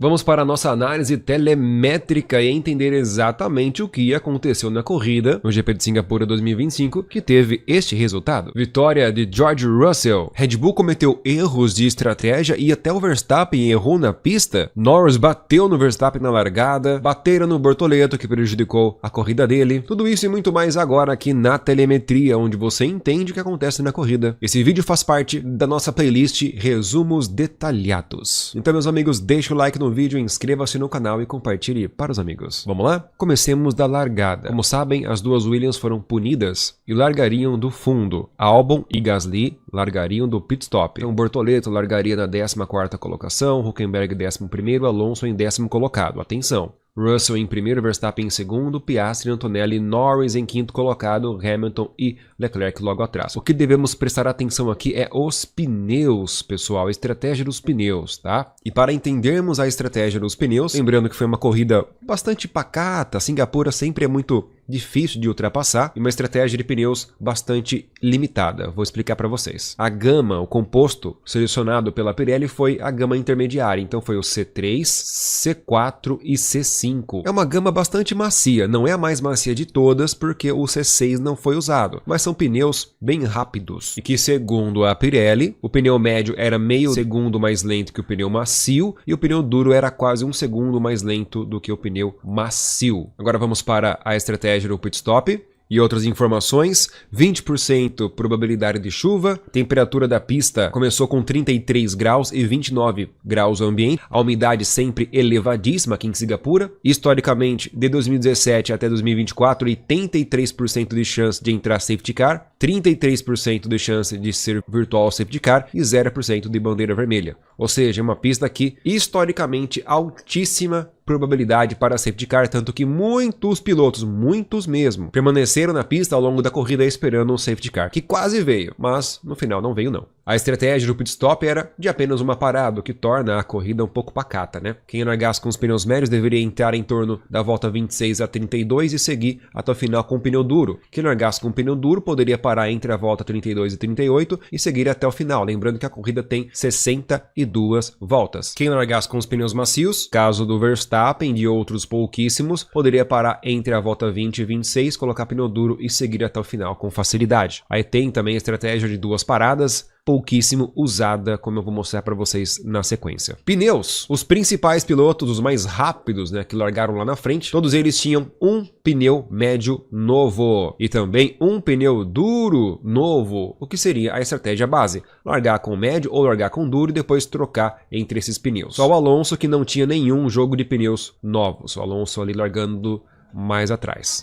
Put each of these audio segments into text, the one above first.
Vamos para a nossa análise telemétrica e entender exatamente o que aconteceu na corrida no GP de Singapura 2025, que teve este resultado. Vitória de George Russell. Red Bull cometeu erros de estratégia e até o Verstappen errou na pista. Norris bateu no Verstappen na largada, bateram no Bortoleto, que prejudicou a corrida dele. Tudo isso e muito mais agora aqui na telemetria, onde você entende o que acontece na corrida. Esse vídeo faz parte da nossa playlist Resumos Detalhados. Então, meus amigos, deixa o like no vídeo, inscreva-se no canal e compartilhe para os amigos. Vamos lá? Comecemos da largada. Como sabem, as duas Williams foram punidas e largariam do fundo. Albon e Gasly largariam do pit stop. Então, Bortoleto largaria na 14ª colocação, Hülkenberg 11º, Alonso em 10º colocado. Atenção! Russell em primeiro, Verstappen em segundo, Piastri, Antonelli, Norris em quinto colocado, Hamilton e Leclerc logo atrás. O que devemos prestar atenção aqui é os pneus, pessoal, a estratégia dos pneus, tá? E para entendermos a estratégia dos pneus, lembrando que foi uma corrida bastante pacata, Singapura sempre é muito difícil de ultrapassar e uma estratégia de pneus bastante limitada. Vou explicar para vocês. A gama, o composto selecionado pela Pirelli foi a gama intermediária, então foi o C3, C4 e C5. É uma gama bastante macia, não é a mais macia de todas porque o C6 não foi usado, mas são pneus bem rápidos e que, segundo a Pirelli, o pneu médio era meio segundo mais lento que o pneu macio e o pneu duro era quase 1 segundo mais lento do que o pneu macio. Agora vamos para a estratégia do pit stop. E outras informações, 20% probabilidade de chuva, temperatura da pista começou com 33 graus e 29 graus ambiente, a umidade sempre elevadíssima aqui em Singapura, historicamente de 2017 até 2024, 83% de chance de entrar safety car, 33% de chance de ser virtual safety car e 0% de bandeira vermelha. Ou seja, uma pista aqui historicamente altíssima probabilidade para safety car, tanto que muitos pilotos, muitos mesmo, permaneceram na pista ao longo da corrida esperando um safety car, que quase veio, mas no final não veio não. A estratégia do pit stop era de apenas uma parada, o que torna a corrida um pouco pacata, né? Quem largasse com os pneus médios deveria entrar em torno da volta 26 a 32 e seguir até o final com o pneu duro. Quem largasse com o pneu duro poderia parar entre a volta 32 e 38 e seguir até o final, lembrando que a corrida tem 62 voltas. Quem largasse com os pneus macios, caso do Verstappen e de outros pouquíssimos, poderia parar entre a volta 20 e 26, colocar pneu duro e seguir até o final com facilidade. Aí tem também a estratégia de duas paradas, pouquíssimo usada, como eu vou mostrar para vocês na sequência. Pneus. Os principais pilotos, os mais rápidos, né, que largaram lá na frente, todos eles tinham um pneu médio novo e também um pneu duro novo, o que seria a estratégia base. Largar com médio ou largar com duro e depois trocar entre esses pneus. Só o Alonso que não tinha nenhum jogo de pneus novos. O Alonso ali largando mais atrás.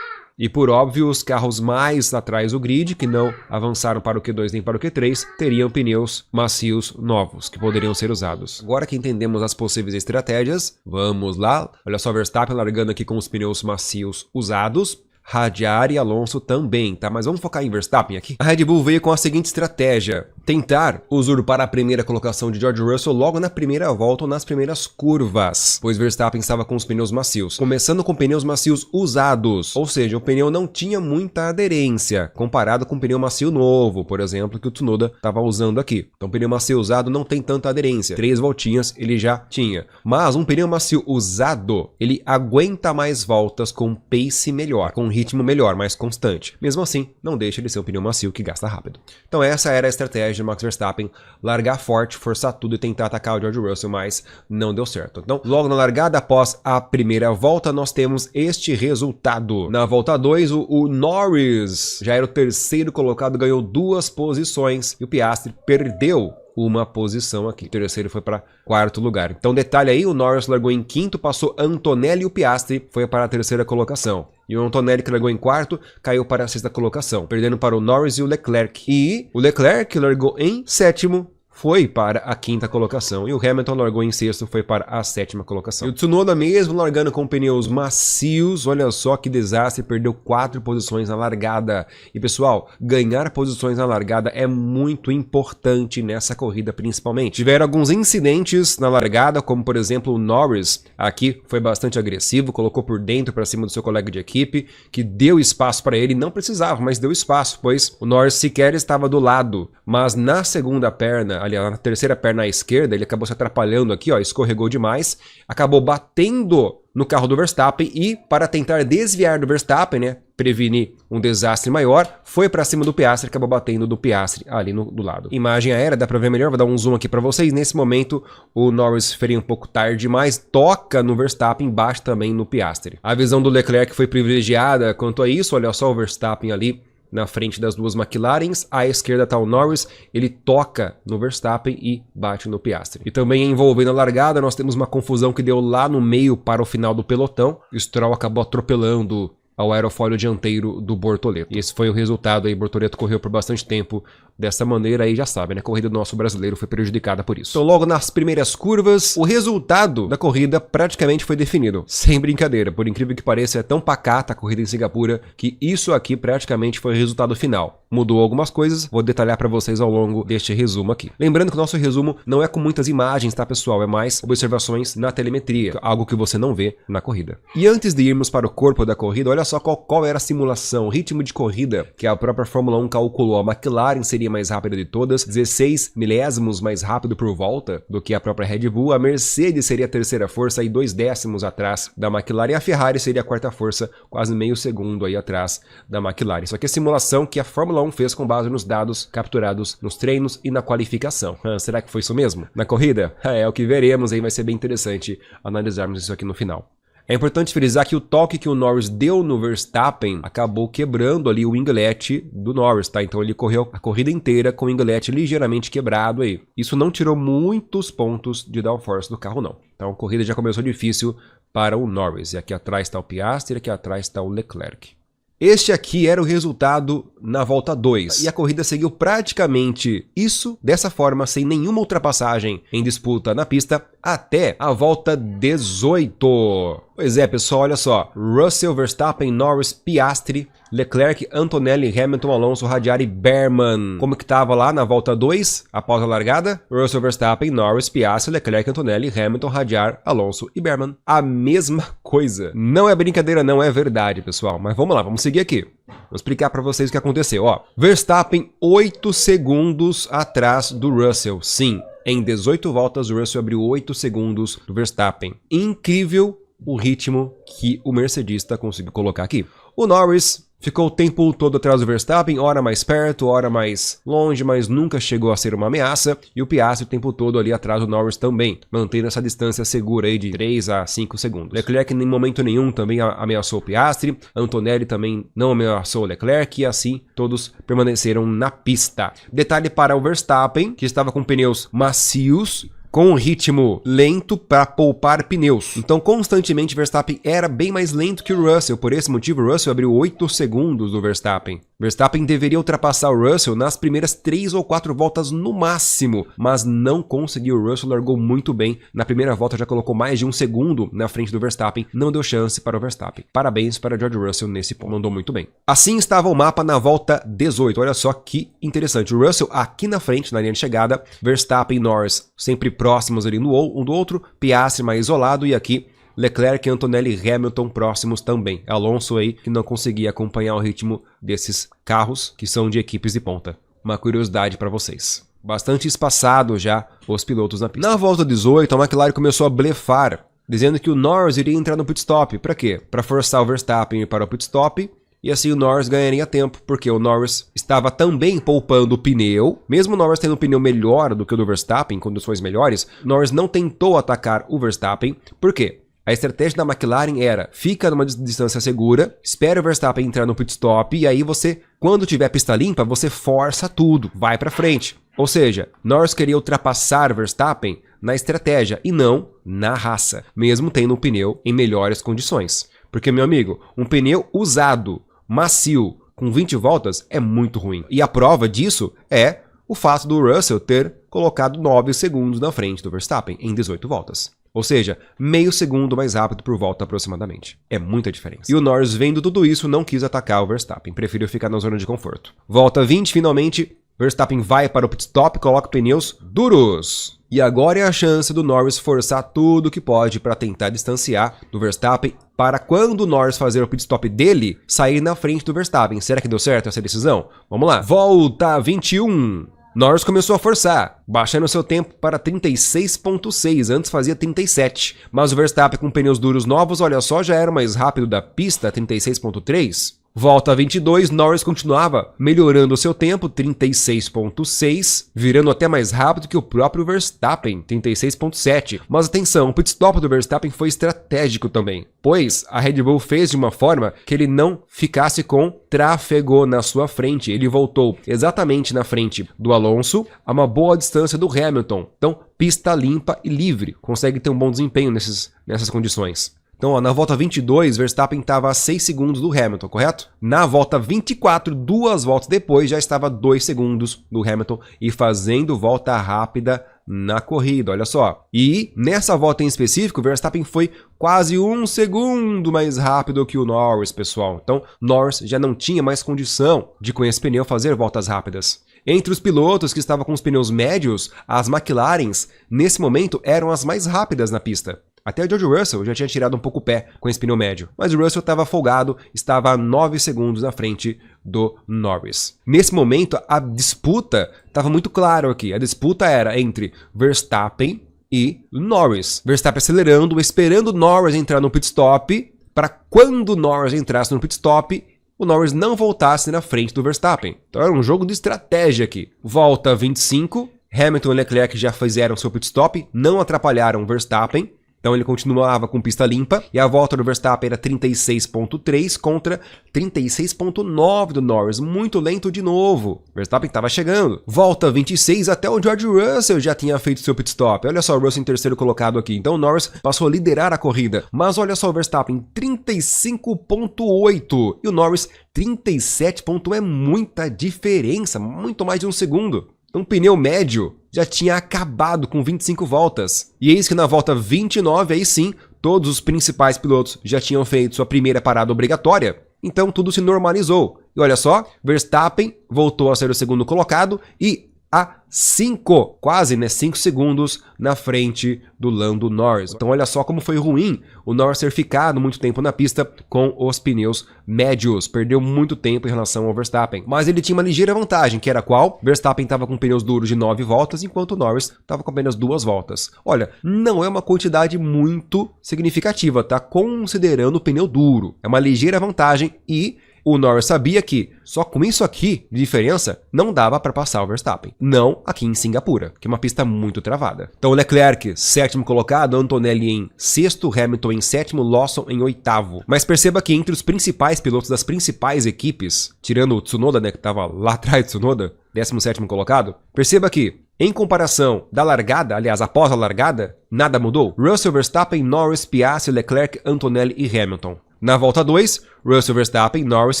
E por óbvio, os carros mais atrás do grid, que não avançaram para o Q2 nem para o Q3, teriam pneus macios novos, que poderiam ser usados. Agora que entendemos as possíveis estratégias, vamos lá. Olha só, Verstappen largando aqui com os pneus macios usados. Radiar e Alonso também, tá? Mas vamos focar em Verstappen aqui. A Red Bull veio com a seguinte estratégia: tentar usurpar a primeira colocação de George Russell logo na primeira volta ou nas primeiras curvas, pois Verstappen estava com os pneus macios, começando com pneus macios usados, ou seja, o pneu não tinha muita aderência, comparado com o pneu macio novo, por exemplo, que o Tsunoda estava usando aqui. Então, o pneu macio usado não tem tanta aderência, 3 voltinhas ele já tinha, mas um pneu macio usado, ele aguenta mais voltas com pace melhor, com ritmo melhor, mais constante. Mesmo assim, não deixa de ser um pneu macio que gasta rápido. Então essa era a estratégia de Max Verstappen, largar forte, forçar tudo e tentar atacar o George Russell, mas não deu certo. Então, logo na largada, após a primeira volta, nós temos este resultado. Na volta 2, o Norris já era o terceiro colocado, ganhou 2 posições e o Piastri perdeu uma posição aqui. O terceiro foi para 4º lugar. Então, detalhe aí, o Norris largou em 5º, passou Antonelli e o Piastri foi para a 3ª colocação. E o Antonelli, que largou em 4º, caiu para a 6ª colocação, perdendo para o Norris e o Leclerc. E o Leclerc, que largou em 7º, foi para a 5ª colocação. E o Hamilton largou em 6º, foi para a 7ª colocação. E o Tsunoda mesmo largando com pneus macios, olha só que desastre, perdeu 4 posições na largada. E pessoal, ganhar posições na largada é muito importante nessa corrida principalmente. Tiveram alguns incidentes na largada, como por exemplo o Norris, aqui foi bastante agressivo, colocou por dentro para cima do seu colega de equipe, que deu espaço para ele, não precisava, mas deu espaço, pois o Norris sequer estava do lado. Mas na segunda perna, ali na terceira perna à esquerda, ele acabou se atrapalhando aqui, ó, escorregou demais, acabou batendo no carro do Verstappen e, para tentar desviar do Verstappen, né, prevenir um desastre maior, foi para cima do Piastri e acabou batendo do Piastri ali do lado. Imagem aérea, dá para ver melhor, vou dar um zoom aqui para vocês. Nesse momento, o Norris freia um pouco tarde demais, toca no Verstappen, bate também no Piastri. A visão do Leclerc foi privilegiada quanto a isso, olha só o Verstappen ali na frente das duas McLarens, à esquerda está o Norris, ele toca no Verstappen e bate no Piastri. E também envolvendo a largada, nós temos uma confusão que deu lá no meio para o final do pelotão, o Stroll acabou atropelando ao aerofólio dianteiro do Bortoleto. E esse foi o resultado aí, Bortoleto correu por bastante tempo dessa maneira aí, já sabe, né? A corrida do nosso brasileiro foi prejudicada por isso. Então logo nas primeiras curvas, o resultado da corrida praticamente foi definido. Sem brincadeira, por incrível que pareça, é tão pacata a corrida em Singapura que isso aqui praticamente foi o resultado final. Mudou algumas coisas, vou detalhar para vocês ao longo deste resumo aqui. Lembrando que o nosso resumo não é com muitas imagens, tá pessoal? É mais observações na telemetria, algo que você não vê na corrida. E antes de irmos para o corpo da corrida, olha só qual era a simulação, o ritmo de corrida que a própria Fórmula 1 calculou. A McLaren seria mais rápida de todas, 16 milésimos mais rápido por volta do que a própria Red Bull, a Mercedes seria a terceira força e 2 décimos atrás da McLaren, e a Ferrari seria a quarta força, quase meio segundo aí atrás da McLaren. Isso aqui é simulação que a Fórmula 1 fez com base nos dados capturados nos treinos e na qualificação. Será que foi isso mesmo? Na corrida? É o que veremos aí, vai ser bem interessante analisarmos isso aqui no final. É importante frisar que o toque que o Norris deu no Verstappen acabou quebrando ali o winglet do Norris, tá? Então ele correu a corrida inteira com o winglet ligeiramente quebrado aí. Isso não tirou muitos pontos de downforce do carro, não. Então a corrida já começou difícil para o Norris. E aqui atrás está o Piastri e aqui atrás está o Leclerc. Este aqui era o resultado na volta 2, e a corrida seguiu praticamente isso, dessa forma, sem nenhuma ultrapassagem em disputa na pista, até a volta 18. Pois é, pessoal, olha só, Russell, Verstappen, Norris, Piastri, Leclerc, Antonelli, Hamilton, Alonso, Ricciardo e Behrman. Como que tava lá na volta 2, após a largada? Russell, Verstappen, Norris, Piastri, Leclerc, Antonelli, Hamilton, Ricciardo, Alonso e Behrman. A mesma coisa. Não é brincadeira, não é verdade, pessoal. Mas vamos lá, vamos seguir aqui. Vou explicar para vocês o que aconteceu. Ó, Verstappen 8 segundos atrás do Russell. Sim, em 18 voltas o Russell abriu 8 segundos do Verstappen. Incrível o ritmo que o mercedista conseguiu colocar aqui. O Norris ficou o tempo todo atrás do Verstappen, hora mais perto, hora mais longe, mas nunca chegou a ser uma ameaça. E o Piastri o tempo todo ali atrás do Norris também, mantendo essa distância segura aí de 3 a 5 segundos. Leclerc em momento nenhum também ameaçou o Piastri, Antonelli também não ameaçou o Leclerc, e assim todos permaneceram na pista. Detalhe para o Verstappen, que estava com pneus macios, com um ritmo lento para poupar pneus. Então, constantemente, Verstappen era bem mais lento que o Russell. Por esse motivo, o Russell abriu 8 segundos do Verstappen. Verstappen deveria ultrapassar o Russell nas primeiras 3 ou 4 voltas no máximo, mas não conseguiu. O Russell largou muito bem. Na primeira volta já colocou mais de 1 segundo na frente do Verstappen. Não deu chance para o Verstappen. Parabéns para George Russell nesse ponto. Mandou muito bem. Assim estava o mapa na volta 18. Olha só que interessante. O Russell aqui na frente, na linha de chegada. Verstappen e Norris sempre próximos ali um do outro, Piastri mais isolado, e aqui Leclerc, Antonelli e Hamilton próximos também. Alonso aí que não conseguia acompanhar o ritmo desses carros que são de equipes de ponta. Uma curiosidade para vocês. Bastante espaçado já os pilotos na pista. Na volta 18, a McLaren começou a blefar, dizendo que o Norris iria entrar no pit stop. Para quê? Para forçar o Verstappen para o pit stop. E assim o Norris ganharia tempo, porque o Norris estava também poupando o pneu. Mesmo o Norris tendo um pneu melhor do que o do Verstappen, em condições melhores, o Norris não tentou atacar o Verstappen. Por quê? A estratégia da McLaren era, fica numa distância segura, espera o Verstappen entrar no pit stop, e aí você, quando tiver pista limpa, você força tudo, vai para frente. Ou seja, Norris queria ultrapassar o Verstappen na estratégia e não na raça, mesmo tendo um pneu em melhores condições. Porque, meu amigo, um pneu usado, macio, com 20 voltas é muito ruim. E a prova disso é o fato do Russell ter colocado 9 segundos na frente do Verstappen em 18 voltas. Ou seja, meio segundo mais rápido por volta aproximadamente. É muita diferença. E o Norris, vendo tudo isso, não quis atacar o Verstappen, preferiu ficar na zona de conforto. Volta 20, finalmente, Verstappen vai para o pit stop, coloca pneus duros. E agora é a chance do Norris forçar tudo que pode para tentar distanciar do Verstappen, para quando o Norris fazer o pit stop dele, sair na frente do Verstappen. Será que deu certo essa decisão? Vamos lá. Volta 21. Norris começou a forçar, baixando seu tempo para 36,6, antes fazia 37. Mas o Verstappen com pneus duros novos, olha só, já era mais rápido da pista, 36,3. Volta 22, Norris continuava melhorando o seu tempo, 36,6, virando até mais rápido que o próprio Verstappen, 36,7. Mas atenção, o pit stop do Verstappen foi estratégico também, pois a Red Bull fez de uma forma que ele não ficasse com tráfego na sua frente. Ele voltou exatamente na frente do Alonso, a uma boa distância do Hamilton. Então, pista limpa e livre, consegue ter um bom desempenho nessas condições. Então, ó, na volta 22, Verstappen estava a 6 segundos do Hamilton, correto? Na volta 24, 2 voltas depois, já estava a 2 segundos do Hamilton e fazendo volta rápida na corrida, olha só. E nessa volta em específico, Verstappen foi quase 1 segundo mais rápido que o Norris, pessoal. Então, Norris já não tinha mais condição de, com esse pneu, fazer voltas rápidas. Entre os pilotos que estavam com os pneus médios, as McLarens, nesse momento, eram as mais rápidas na pista. Até o George Russell já tinha tirado um pouco o pé com esse pneu médio. Mas o Russell estava folgado, estava a 9 segundos na frente do Norris. Nesse momento, a disputa estava muito clara aqui. A disputa era entre Verstappen e Norris. Verstappen acelerando, esperando o Norris entrar no pit stop, para quando o Norris entrasse no pit stop, o Norris não voltasse na frente do Verstappen. Então era um jogo de estratégia aqui. Volta 25, Hamilton e Leclerc já fizeram seu pit stop, não atrapalharam o Verstappen. Então ele continuava com pista limpa e a volta do Verstappen era 36,3 contra 36,9 do Norris, muito lento de novo. Verstappen estava chegando. Volta 26, até o George Russell já tinha feito seu pit stop. Olha só o Russell em terceiro colocado aqui. Então o Norris passou a liderar a corrida. Mas olha só o Verstappen, 35,8 e o Norris 37. É muita diferença, muito mais de 1 segundo. Um pneu médio já tinha acabado com 25 voltas. E eis que na volta 29, aí sim, todos os principais pilotos já tinham feito sua primeira parada obrigatória. Então tudo se normalizou. E olha só, Verstappen voltou a ser o segundo colocado e a 5, quase, né, 5 segundos na frente do Lando Norris. Então olha só como foi ruim o Norris ter ficado muito tempo na pista com os pneus médios. Perdeu muito tempo em relação ao Verstappen. Mas ele tinha uma ligeira vantagem, que era qual? Verstappen estava com pneus duros de 9 voltas, enquanto o Norris estava com apenas 2 voltas. Olha, não é uma quantidade muito significativa, tá? Considerando o pneu duro. É uma ligeira vantagem e o Norris sabia que só com isso aqui de diferença não dava para passar o Verstappen. Não aqui em Singapura, que é uma pista muito travada. Então Leclerc, 7º colocado, Antonelli em 6º, Hamilton em 7º, Lawson em 8º. Mas perceba que entre os principais pilotos das principais equipes, tirando o Tsunoda, né, que estava lá atrás do Tsunoda, 17º colocado, perceba que em comparação da largada, aliás, após a largada, nada mudou. Russell, Verstappen, Norris, Piastri, Leclerc, Antonelli e Hamilton. Na volta 2, Russell, Verstappen, Norris,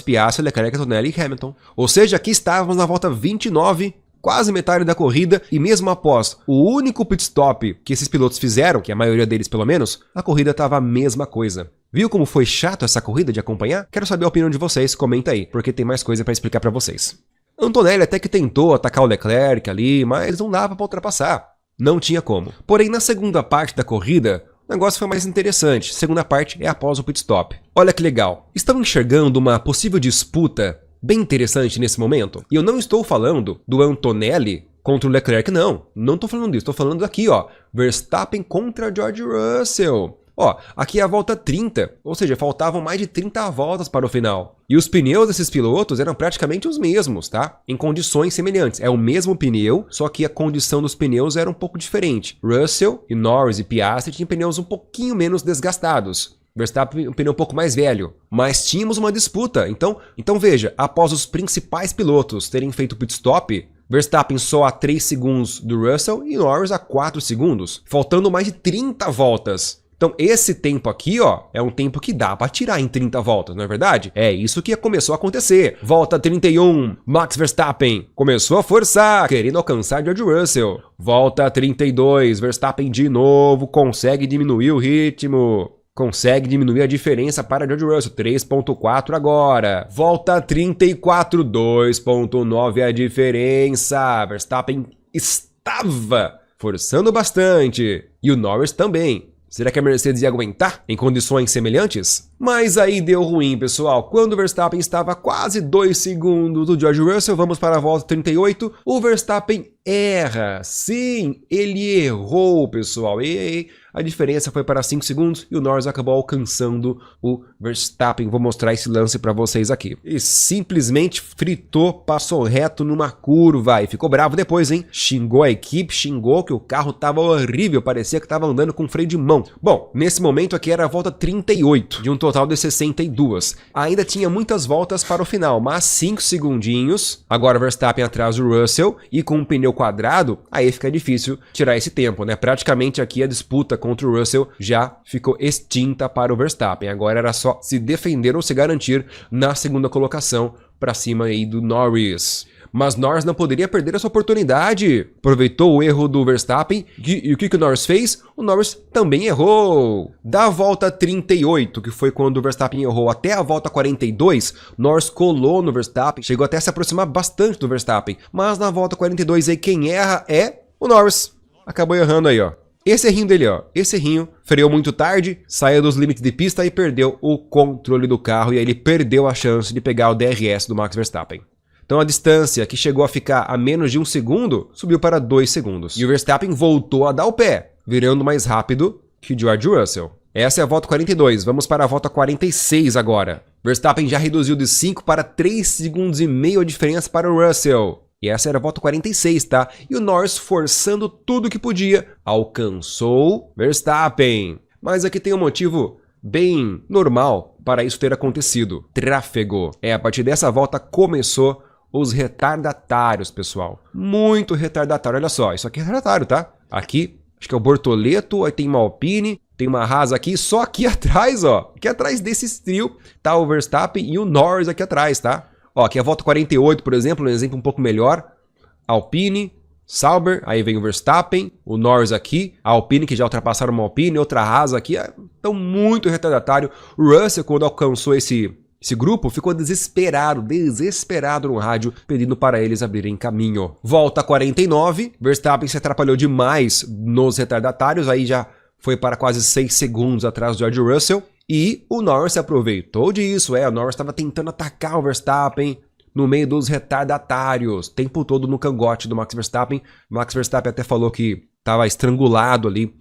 Piastri, Leclerc, Antonelli e Hamilton. Ou seja, aqui estávamos na volta 29, quase metade da corrida, e mesmo após o único pit stop que esses pilotos fizeram, que a maioria deles pelo menos, a corrida estava a mesma coisa. Viu como foi chato essa corrida de acompanhar? Quero saber a opinião de vocês, comenta aí, porque tem mais coisa para explicar para vocês. Antonelli até que tentou atacar o Leclerc ali, mas não dava para ultrapassar. Não tinha como. Porém, na segunda parte da corrida, o negócio foi mais interessante. A segunda parte é após o pit stop. Olha que legal. Estão enxergando uma possível disputa bem interessante nesse momento? E eu não estou falando do Antonelli contra o Leclerc, não. Não estou falando disso. Estou falando aqui, ó. Verstappen contra George Russell. Ó, aqui é a volta 30, ou seja, faltavam mais de 30 voltas para o final. E os pneus desses pilotos eram praticamente os mesmos, tá? Em condições semelhantes. É o mesmo pneu, só que a condição dos pneus era um pouco diferente. Russell e Norris e Piastri tinham pneus um pouquinho menos desgastados. Verstappen um pneu um pouco mais velho. Mas tínhamos uma disputa. Então veja, após os principais pilotos terem feito o pit stop, Verstappen só a 3 segundos do Russell e Norris a 4 segundos, faltando mais de 30 voltas. Então esse tempo aqui, ó, é um tempo que dá para tirar em 30 voltas, não é verdade? É isso que começou a acontecer. Volta 31, Max Verstappen começou a forçar, querendo alcançar George Russell. Volta 32, Verstappen de novo consegue diminuir o ritmo. Consegue diminuir a diferença para George Russell, 3,4 agora. Volta 34, 2,9 a diferença. Verstappen estava forçando bastante. E o Norris também. Será que a Mercedes ia aguentar em condições semelhantes? Mas aí deu ruim, pessoal. Quando o Verstappen estava a quase 2 segundos do George Russell, vamos para a volta 38, o Verstappen erra. Sim, ele errou, pessoal. E a diferença foi para 5 segundos e o Norris acabou alcançando o Verstappen. Vou mostrar esse lance para vocês aqui. E simplesmente fritou, passou reto numa curva e ficou bravo depois, hein? Xingou a equipe, xingou que o carro tava horrível, parecia que tava andando com freio de mão. Bom, nesse momento aqui era a volta 38, de um total de 62. Ainda tinha muitas voltas para o final, mas 5 segundinhos. Agora o Verstappen atrás do Russell e com um pneu quadrado, aí fica difícil tirar esse tempo, né? Praticamente aqui a disputa contra o Russell já ficou extinta para o Verstappen. Agora era só se defender ou se garantir na segunda colocação para cima aí do Norris. Mas Norris não poderia perder essa oportunidade. Aproveitou o erro do Verstappen e o que o Norris fez? O Norris também errou. Da volta 38, que foi quando o Verstappen errou, até a volta 42, Norris colou no Verstappen, chegou até a se aproximar bastante do Verstappen. Mas na volta 42 aí quem erra é o Norris. Acabou errando aí, ó. Esse errinho dele, ó, esse errinho, freou muito tarde, saiu dos limites de pista e perdeu o controle do carro. E aí ele perdeu a chance de pegar o DRS do Max Verstappen. Então a distância que chegou a ficar a menos de 1 segundo, subiu para 2 segundos. E o Verstappen voltou a dar o pé, virando mais rápido que o George Russell. Essa é a volta 42, vamos para a volta 46 agora. Verstappen já reduziu de 5 para 3 segundos e meio a diferença para o Russell. E essa era a volta 46, tá? E o Norris, forçando tudo que podia, alcançou Verstappen. Mas aqui tem um motivo bem normal para isso ter acontecido. Tráfego. A partir dessa volta começou os retardatários, pessoal. Muito retardatário. Olha só, isso aqui é retardatário, tá? Aqui, acho que é o Bortoleto, aí tem uma Alpine, tem uma Haas aqui, só aqui atrás, ó. Aqui atrás desse trio tá o Verstappen e o Norris aqui atrás, tá? Ó, aqui é a volta 48, por exemplo, um exemplo um pouco melhor. Alpine, Sauber, aí vem o Verstappen, o Norris aqui, a Alpine que já ultrapassaram uma Alpine, outra Haas aqui, então muito retardatário. O Russell, quando alcançou esse grupo, ficou desesperado no rádio, pedindo para eles abrirem caminho. Volta 49, Verstappen se atrapalhou demais nos retardatários, aí já foi para quase 6 segundos atrás do George Russell, e o Norris se aproveitou disso, o Norris estava tentando atacar o Verstappen no meio dos retardatários, o tempo todo no cangote do Max Verstappen. Max Verstappen até falou que estava estrangulado ali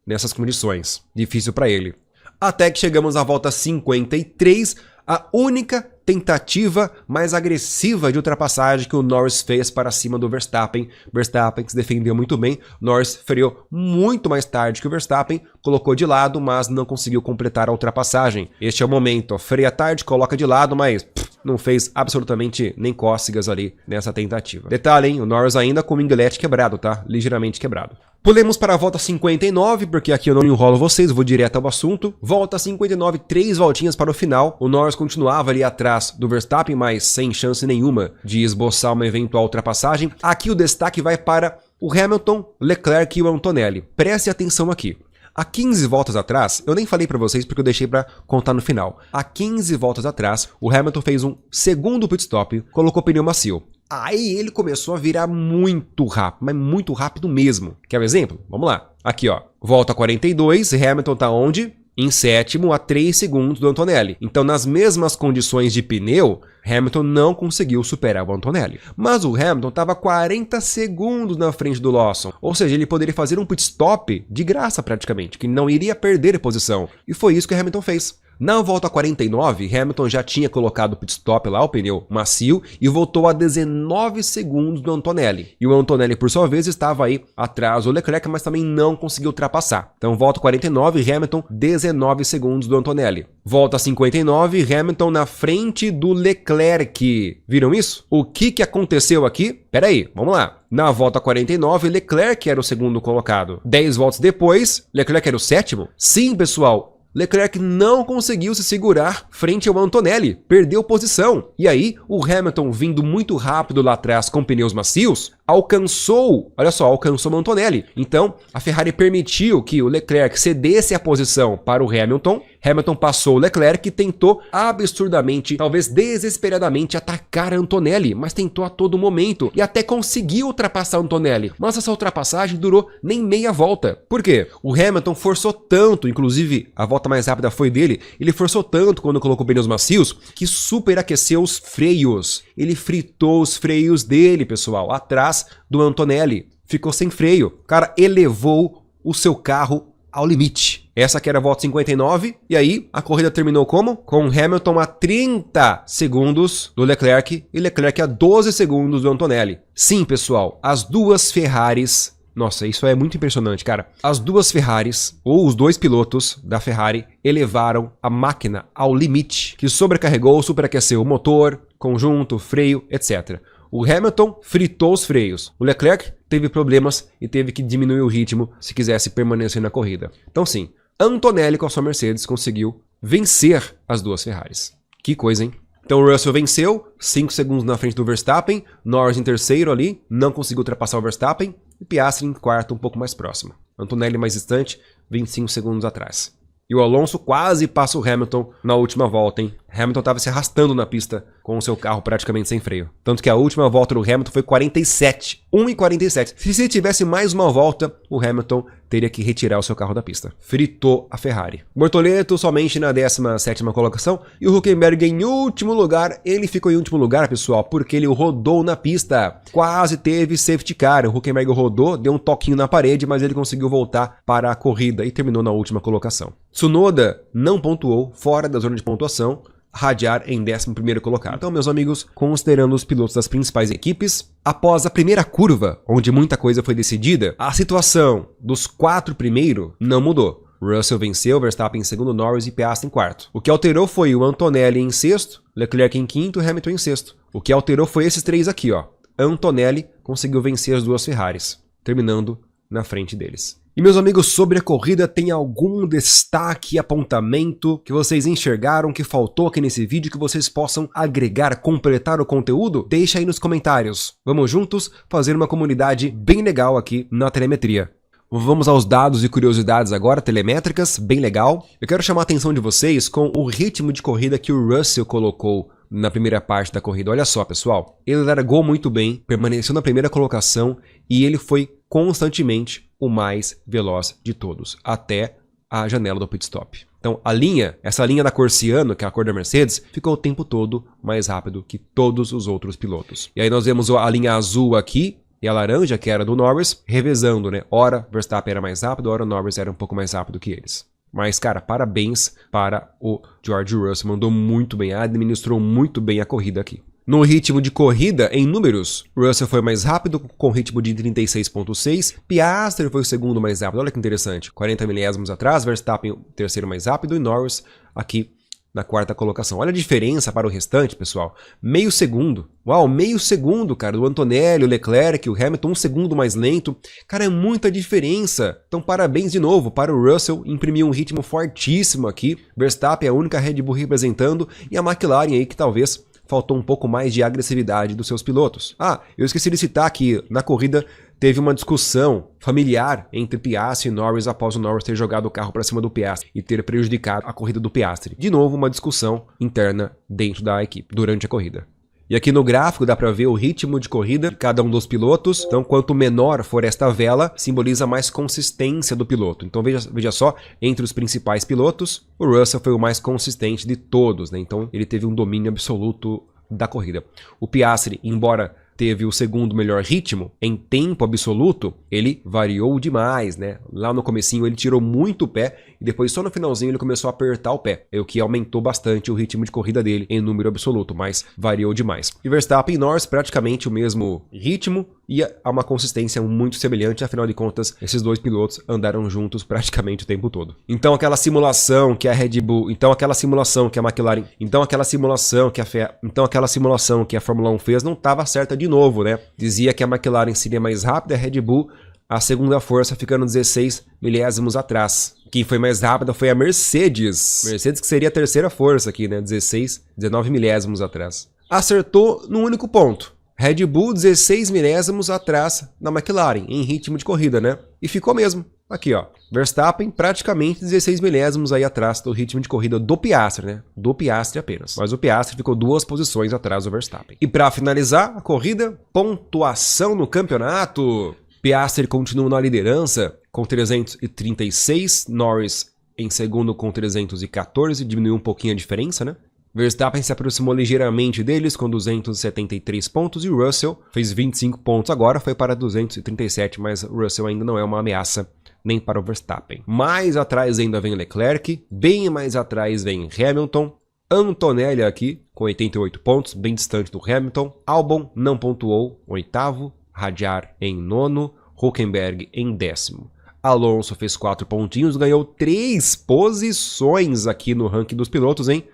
nessas condições, difícil para ele. Até que chegamos à volta 53, a única tentativa mais agressiva de ultrapassagem que o Norris fez para cima do Verstappen. Verstappen que se defendeu muito bem, Norris freou muito mais tarde que o Verstappen, colocou de lado, mas não conseguiu completar a ultrapassagem. Este é o momento, ó, freia tarde, coloca de lado, mas não fez absolutamente nem cócegas ali nessa tentativa. Detalhe, hein? O Norris ainda com o inglete quebrado, tá? Ligeiramente quebrado. Pulemos para a volta 59, porque aqui eu não enrolo vocês, vou direto ao assunto. Volta 59, 3 voltinhas para o final. O Norris continuava ali atrás do Verstappen, mas sem chance nenhuma de esboçar uma eventual ultrapassagem. Aqui o destaque vai para o Hamilton, Leclerc e o Antonelli. Preste atenção aqui. Há 15 voltas atrás, eu nem falei para vocês porque eu deixei para contar no final. Há 15 voltas atrás, o Hamilton fez um segundo pit stop, colocou pneu macio. Aí ele começou a virar muito rápido, mas muito rápido mesmo. Quer um exemplo? Vamos lá. Aqui, ó. Volta 42, Hamilton tá onde? Em sétimo, a 3 segundos do Antonelli. Então, nas mesmas condições de pneu, Hamilton não conseguiu superar o Antonelli. Mas o Hamilton estava 40 segundos na frente do Lawson. Ou seja, ele poderia fazer um pit stop de graça praticamente, que não iria perder posição. E foi isso que o Hamilton fez. Na volta 49, Hamilton já tinha colocado o pit stop lá, o pneu macio, e voltou a 19 segundos do Antonelli. E o Antonelli, por sua vez, estava aí atrás do Leclerc, mas também não conseguiu ultrapassar. Então, volta 49, Hamilton, 19 segundos do Antonelli. Volta 59, Hamilton na frente do Leclerc. Viram isso? O que aconteceu aqui? Pera aí, vamos lá. Na volta 49, Leclerc era o segundo colocado. 10 voltas depois, Leclerc era o sétimo? Sim, pessoal. Leclerc não conseguiu se segurar frente ao Antonelli, perdeu posição. E aí, o Hamilton vindo muito rápido lá atrás com pneus macios, alcançou, olha só, alcançou o Antonelli. Então, a Ferrari permitiu que o Leclerc cedesse a posição para o Hamilton. Hamilton passou o Leclerc e tentou absurdamente, talvez desesperadamente, atacar Antonelli, mas tentou a todo momento e até conseguiu ultrapassar Antonelli. Mas essa ultrapassagem durou nem meia volta. Por quê? O Hamilton forçou tanto, inclusive a volta mais rápida foi dele, ele forçou tanto quando colocou pneus macios que superaqueceu os freios. Ele fritou os freios dele, pessoal, atrás do Antonelli. Ficou sem freio. O cara elevou o seu carro ao limite. Essa que era a volta 59, e aí a corrida terminou como? Com Hamilton a 30 segundos do Leclerc e Leclerc a 12 segundos do Antonelli. Sim, pessoal, as duas Ferraris... Nossa, isso é muito impressionante, cara. As duas Ferraris, ou os dois pilotos da Ferrari, elevaram a máquina ao limite, que sobrecarregou, superaqueceu o motor, conjunto, freio, etc. O Hamilton fritou os freios. O Leclerc teve problemas e teve que diminuir o ritmo se quisesse permanecer na corrida. Então sim, Antonelli com a sua Mercedes conseguiu vencer as duas Ferraris. Que coisa, hein? Então o Russell venceu, 5 segundos na frente do Verstappen, Norris em terceiro ali, não conseguiu ultrapassar o Verstappen, e Piastri em quarto, um pouco mais próximo. Antonelli mais distante, 25 segundos atrás. E o Alonso quase passa o Hamilton na última volta, hein? Hamilton estava se arrastando na pista com o seu carro praticamente sem freio. Tanto que a última volta do Hamilton foi 47. 1,47. Se tivesse mais uma volta, o Hamilton teria que retirar o seu carro da pista. Fritou a Ferrari. Bortoleto somente na 17ª colocação e o Hülkenberg em último lugar. Ele ficou em último lugar, pessoal, porque ele rodou na pista. Quase teve safety car. O Hülkenberg rodou, deu um toquinho na parede, mas ele conseguiu voltar para a corrida e terminou na última colocação. Tsunoda não pontuou, fora da zona de pontuação. Hadjar em 11º colocado. Então, meus amigos, considerando os pilotos das principais equipes, após a primeira curva, onde muita coisa foi decidida, a situação dos 4 primeiros não mudou. Russell venceu, Verstappen em segundo, Norris e Piastri em quarto. O que alterou foi o Antonelli em sexto, Leclerc em quinto, Hamilton em sexto. O que alterou foi esses três aqui, ó. Antonelli conseguiu vencer as duas Ferraris, terminando na frente deles. E meus amigos, sobre a corrida, tem algum destaque, apontamento que vocês enxergaram que faltou aqui nesse vídeo que vocês possam agregar, completar o conteúdo? Deixa aí nos comentários. Vamos juntos fazer uma comunidade bem legal aqui na telemetria. Vamos aos dados e curiosidades agora, telemétricas, bem legal. Eu quero chamar a atenção de vocês com o ritmo de corrida que o Russell colocou na primeira parte da corrida. Olha só, pessoal, ele largou muito bem, permaneceu na primeira colocação e ele foi constantemente o mais veloz de todos, até a janela do pit stop. Então a linha, essa linha da cor ciano, que é a cor da Mercedes, ficou o tempo todo mais rápido que todos os outros pilotos. E aí nós vemos a linha azul aqui, e a laranja, que era do Norris, revezando, né? Ora Verstappen era mais rápido, ora Norris era um pouco mais rápido que eles. Mas, cara, parabéns para o George Russell, mandou muito bem, administrou muito bem a corrida aqui. No ritmo de corrida, em números, Russell foi mais rápido, com ritmo de 36,6. Piastri foi o segundo mais rápido, olha que interessante. 40 milésimos atrás, Verstappen o terceiro mais rápido e Norris aqui na quarta colocação. Olha a diferença para o restante, pessoal. Meio segundo. Uau, meio segundo, cara. Do Antonelli, o Leclerc, o Hamilton, um segundo mais lento. Cara, é muita diferença. Então, parabéns de novo para o Russell. Imprimiu um ritmo fortíssimo aqui. Verstappen é a única Red Bull representando. E a McLaren aí que talvez faltou um pouco mais de agressividade dos seus pilotos. Ah, eu esqueci de citar que na corrida teve uma discussão familiar entre Piastri e Norris após o Norris ter jogado o carro para cima do Piastri e ter prejudicado a corrida do Piastri. De novo, uma discussão interna dentro da equipe durante a corrida. E aqui no gráfico dá para ver o ritmo de corrida de cada um dos pilotos. Então, quanto menor for esta vela, simboliza mais consistência do piloto. Então, veja só, entre os principais pilotos, o Russell foi o mais consistente de todos, né? Então, ele teve um domínio absoluto da corrida. O Piastri, embora teve o segundo melhor ritmo, em tempo absoluto, ele variou demais, né? Lá no comecinho ele tirou muito o pé e depois só no finalzinho ele começou a apertar o pé, o que aumentou bastante o ritmo de corrida dele em número absoluto, mas variou demais. E Verstappen e Norris praticamente o mesmo ritmo e há uma consistência muito semelhante, afinal de contas, esses dois pilotos andaram juntos praticamente o tempo todo. Então aquela simulação que a Red Bull, então aquela simulação que a McLaren, então aquela simulação que a Fórmula 1 fez não estava certa de novo, né? Dizia que a McLaren seria mais rápida, a Red Bull a segunda força ficando 16 milésimos atrás. Quem foi mais rápida foi a Mercedes. Mercedes que seria a terceira força aqui, né? 19 milésimos atrás. Acertou no único ponto. Red Bull 16 milésimos atrás da McLaren, em ritmo de corrida, né? E ficou mesmo. Aqui, ó. Verstappen praticamente 16 milésimos aí atrás do ritmo de corrida do Piastri, né? Do Piastri apenas. Mas o Piastri ficou 2 posições atrás do Verstappen. E para finalizar a corrida, pontuação no campeonato. Piastri continua na liderança com 336, Norris em segundo com 314, diminuiu um pouquinho a diferença, né? Verstappen se aproximou ligeiramente deles com 273 pontos e Russell fez 25 pontos agora, foi para 237, mas Russell ainda não é uma ameaça nem para o Verstappen. Mais atrás ainda vem Leclerc, bem mais atrás vem Hamilton, Antonelli aqui com 88 pontos, bem distante do Hamilton, Albon não pontuou, oitavo, Hadjar em nono, Hülkenberg em décimo. Alonso fez 4 pontinhos, ganhou 3 posições aqui no ranking dos pilotos, hein?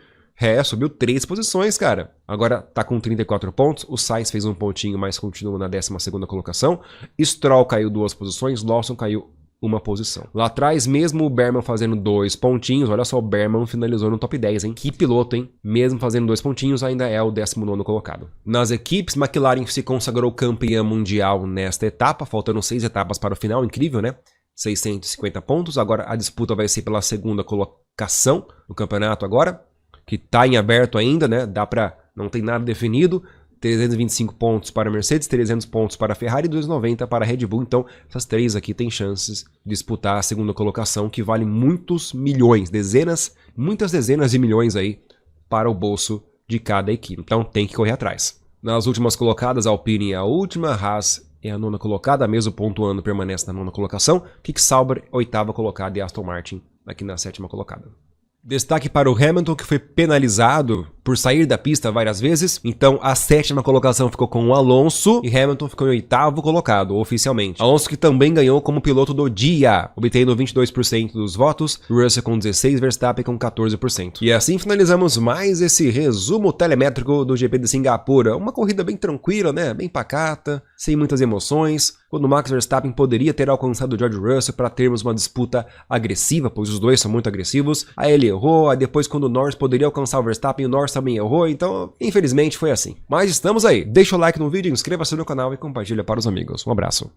Subiu 3 posições, cara. Agora tá com 34 pontos. O Sainz fez um pontinho, mas continua na 12ª colocação. Stroll caiu 2 posições. Lawson caiu 1 posição. Lá atrás, mesmo o Berman fazendo 2 pontinhos. Olha só, o Berman finalizou no top 10, hein? Que piloto, hein? Mesmo fazendo 2 pontinhos, ainda é o 19º colocado. Nas equipes, McLaren se consagrou campeã mundial nesta etapa. Faltando 6 etapas para o final. Incrível, né? 650 pontos. Agora a disputa vai ser pela 2ª colocação no campeonato agora, que está em aberto ainda, né? Não tem nada definido. 325 pontos para a Mercedes, 300 pontos para a Ferrari e 290 para a Red Bull. Então, essas 3 aqui têm chances de disputar a 2ª colocação, que vale muitos milhões, muitas dezenas de milhões aí para o bolso de cada equipe. Então, tem que correr atrás. Nas últimas colocadas, a Alpine é a última, Haas é a 9ª colocada, mesmo pontuando permanece na 9ª colocação. Kick Sauber, 8ª colocada e Aston Martin aqui na 7ª colocada. Destaque para o Hamilton, que foi penalizado por sair da pista várias vezes. Então a 7ª colocação ficou com o Alonso e Hamilton ficou em 8º colocado, oficialmente. Alonso que também ganhou como piloto do dia, obtendo 22% dos votos, Russell com 16%, Verstappen com 14%. E assim finalizamos mais esse resumo telemétrico do GP de Singapura. Uma corrida bem tranquila, né? Bem pacata, sem muitas emoções, quando Max Verstappen poderia ter alcançado o George Russell para termos uma disputa agressiva, pois os dois são muito agressivos. Aí ele errou, aí depois quando o Norris poderia alcançar o Verstappen, o Norris também errou, então infelizmente foi assim. Mas estamos aí, deixa o like no vídeo, inscreva-se no canal e compartilha para os amigos. Um abraço.